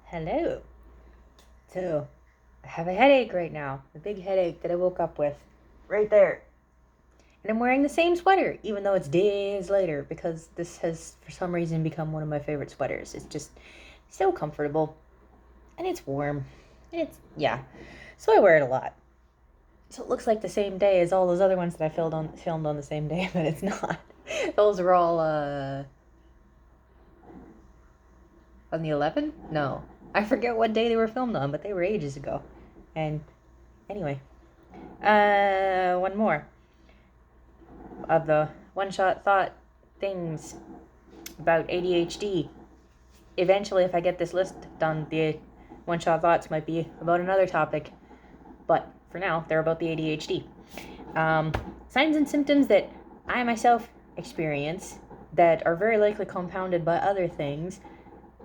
Hello. So, I have a headache right now. A big headache that I woke up with. Right there. And I'm wearing the same sweater, even though it's days later, because this has, for some reason, become one of my favorite sweaters. It's just so comfortable. And it's warm. Yeah. So I wear it a lot. So it looks like the same day as all those other ones that I filmed on the same day, but it's not. Those are all, on the 11th? No. I forget what day they were filmed on, but they were ages ago. And anyway, one more of the one-shot thought things about ADHD. Eventually, if I get this list done, the one-shot thoughts might be about another topic. But for now, they're about the ADHD. Signs and symptoms that I myself experience that are very likely compounded by other things.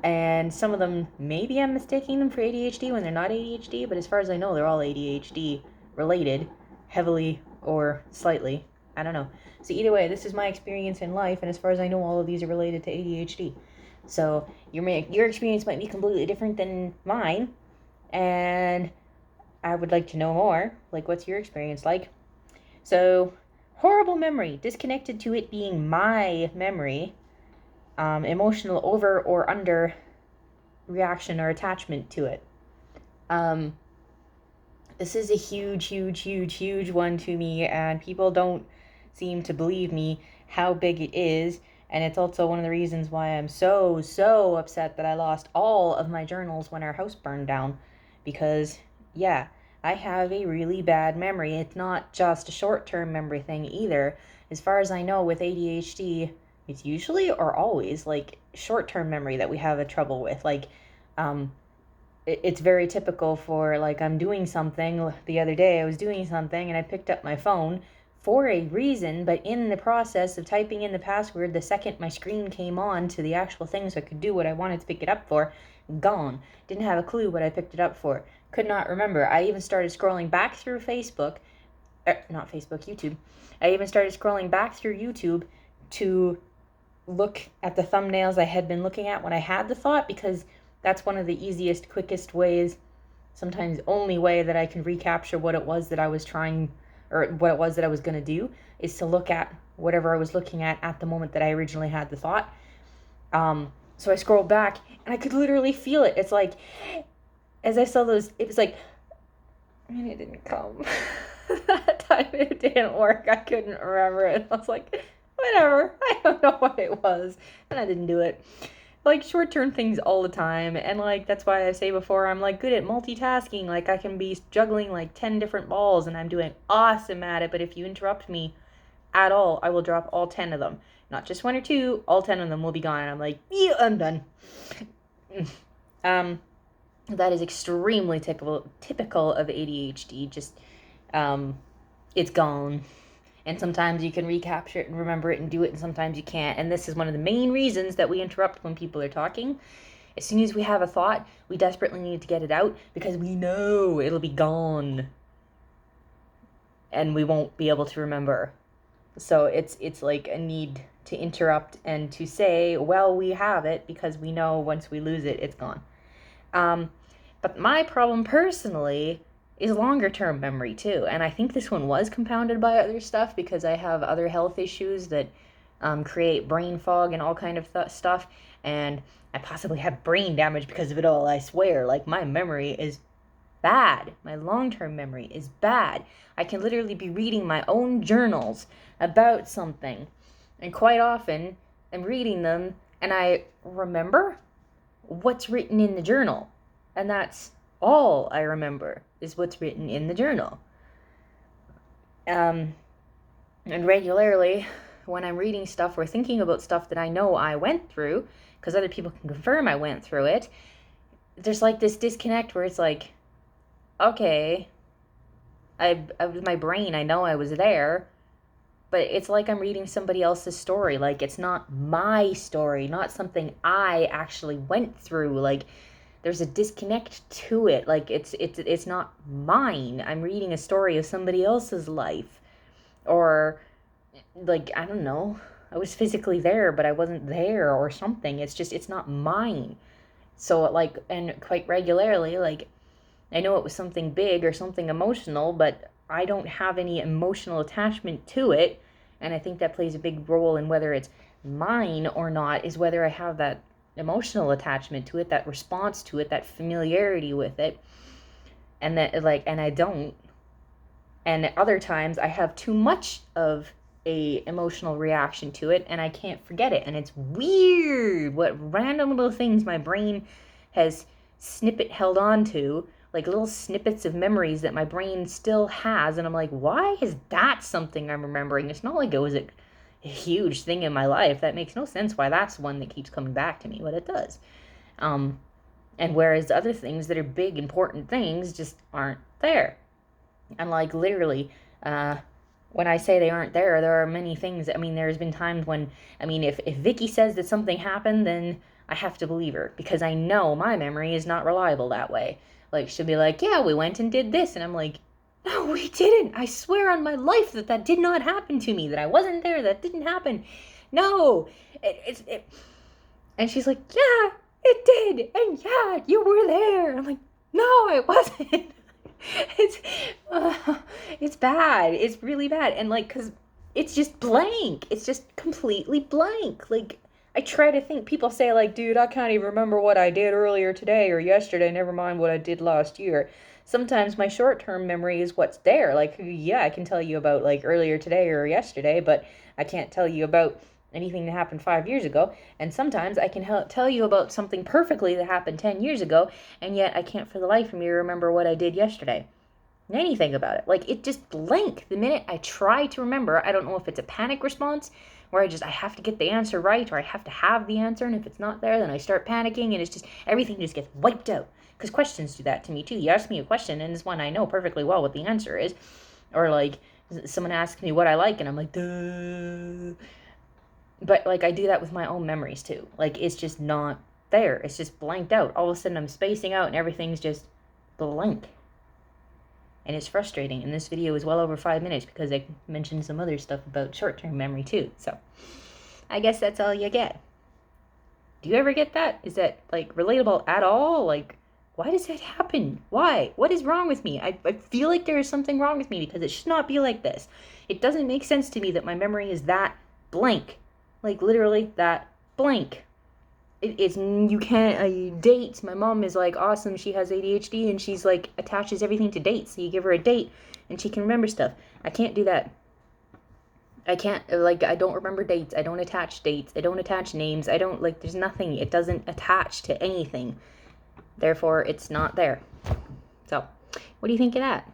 And some of them, maybe I'm mistaking them for ADHD when they're not ADHD, but as far as I know, they're all ADHD related, heavily or slightly. I don't know. So either way, this is my experience in life, and as far as I know, all of these are related to ADHD. So your experience might be completely different than mine, and I would like to know more. Like, what's your experience like? So, horrible memory, disconnected to it being my memory. Emotional over or under reaction or attachment to it. This is a huge one to me, and people don't seem to believe me how big it is. And it's also one of the reasons why I'm so upset that I lost all of my journals when our house burned down. Because, yeah, I have a really bad memory. It's not just a short-term memory thing either. As far as I know, with ADHD, it's usually or always like short-term memory that we have a trouble with. Like, it's very typical for, like, I'm doing something. The other day I was doing something and I picked up my phone for a reason, but in the process of typing in the password, the second my screen came on to the actual thing so I could do what I wanted to pick it up for, gone. Didn't have a clue what I picked it up for. Could not remember. I even started scrolling back through Facebook. Not Facebook, YouTube. I even started scrolling back through YouTube to look at the thumbnails I had been looking at when I had the thought, because that's one of the easiest, quickest ways, sometimes only way, that I can recapture what it was that I was trying, or what it was that I was going to do, is to look at whatever I was looking at the moment that I originally had the thought. So I scrolled back and I could literally feel it. It's like, as I saw those, it was like, and it didn't come. That time it didn't work. I couldn't remember it. I was like, whatever. I don't know what it was. And I didn't do it. Like, short-term things all the time. And, like, that's why I say before, I'm, like, good at multitasking. Like, I can be juggling, like, 10 different balls, and I'm doing awesome at it. But if you interrupt me at all, I will drop all 10 of them. Not just one or two, all 10 of them will be gone. And I'm like, yeah, I'm done. That is extremely typical of ADHD. Just, it's gone. And sometimes you can recapture it and remember it and do it, and sometimes you can't. And this is one of the main reasons that we interrupt when people are talking. As soon as we have a thought, we desperately need to get it out because we know it'll be gone and we won't be able to remember. So it's like a need to interrupt and to say, well, we have it, because we know once we lose it, it's gone. But my problem personally is longer term memory too. And I think this one was compounded by other stuff, because I have other health issues that create brain fog and all kind of stuff. And I possibly have brain damage because of it all, I swear. Like, my memory is bad. My long-term memory is bad. I can literally be reading my own journals about something, and quite often I'm reading them and I remember what's written in the journal. And that's all I remember, is what's written in the journal. And regularly, when I'm reading stuff or thinking about stuff that I know I went through, because other people can confirm I went through it, there's like this disconnect where it's like, okay, with my brain, I know I was there, but it's like I'm reading somebody else's story. Like, it's not my story, not something I actually went through. Like, there's a disconnect to it. Like, it's not mine. I'm reading a story of somebody else's life. Or, like, I don't know, I was physically there, but I wasn't there or something. It's just, it's not mine. So, like, and quite regularly, like, I know it was something big or something emotional, but I don't have any emotional attachment to it. And I think that plays a big role in whether it's mine or not, is whether I have that emotional attachment to it, that response to it, that familiarity with it. And that, like, and I don't. And other times I have too much of a emotional reaction to it and I can't forget it. And it's weird what random little things my brain has held on to, like little snippets of memories that my brain still has. And I'm like, why is that something I'm remembering? It's not like it was a huge thing in my life. That makes no sense why that's one that keeps coming back to me, but it does. And whereas other things that are big, important things just aren't there. And like literally, when I say they aren't there, there are many things. I mean, there's been times when, I mean, if Vicky says that something happened, then I have to believe her because I know my memory is not reliable that way. Like, she'll be like, yeah, we went and did this. And I'm like, no, we didn't. I swear on my life that that did not happen to me, that I wasn't there, that didn't happen. No. And she's like, yeah, it did. And yeah, you were there. I'm like, no, I wasn't. it's it's bad. It's really bad. And like, cause it's just blank. It's just completely blank. Like, I try to think. People say like, dude, I can't even remember what I did earlier today or yesterday. Never mind what I did last year. Sometimes my short-term memory is what's there. Like, yeah, I can tell you about like earlier today or yesterday, but I can't tell you about anything that happened 5 years ago. And sometimes I can tell you about something perfectly that happened 10 years ago, and yet I can't for the life of me remember what I did yesterday. Anything about it. Like, it just blank. The minute I try to remember, I don't know if it's a panic response where I have to get the answer right, or I have to have the answer, and if it's not there, then I start panicking, and it's just, everything just gets wiped out. Because questions do that to me too. You ask me a question, and it's one I know perfectly well what the answer is. Or like, someone asks me what I like, and I'm like, duh. But like, I do that with my own memories too. Like, it's just not there. It's just blanked out. All of a sudden I'm spacing out and everything's just blank. And it's frustrating. And this video is well over 5 minutes because I mentioned some other stuff about short-term memory too. So I guess that's all you get. Do you ever get that? Is that like relatable at all? Like, why does that happen? Why? What is wrong with me? I feel like there is something wrong with me because it should not be like this. It doesn't make sense to me that my memory is that blank. Like, literally that blank. It's, you can't, dates. My mom is like awesome. She has ADHD and she's like attaches everything to dates. So you give her a date and she can remember stuff. I can't do that. I can't, like, I don't remember dates. I don't attach dates. I don't attach names. I don't, like, there's nothing. It doesn't attach to anything. Therefore, it's not there. So, what do you think of that?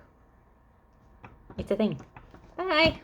It's a thing. Bye.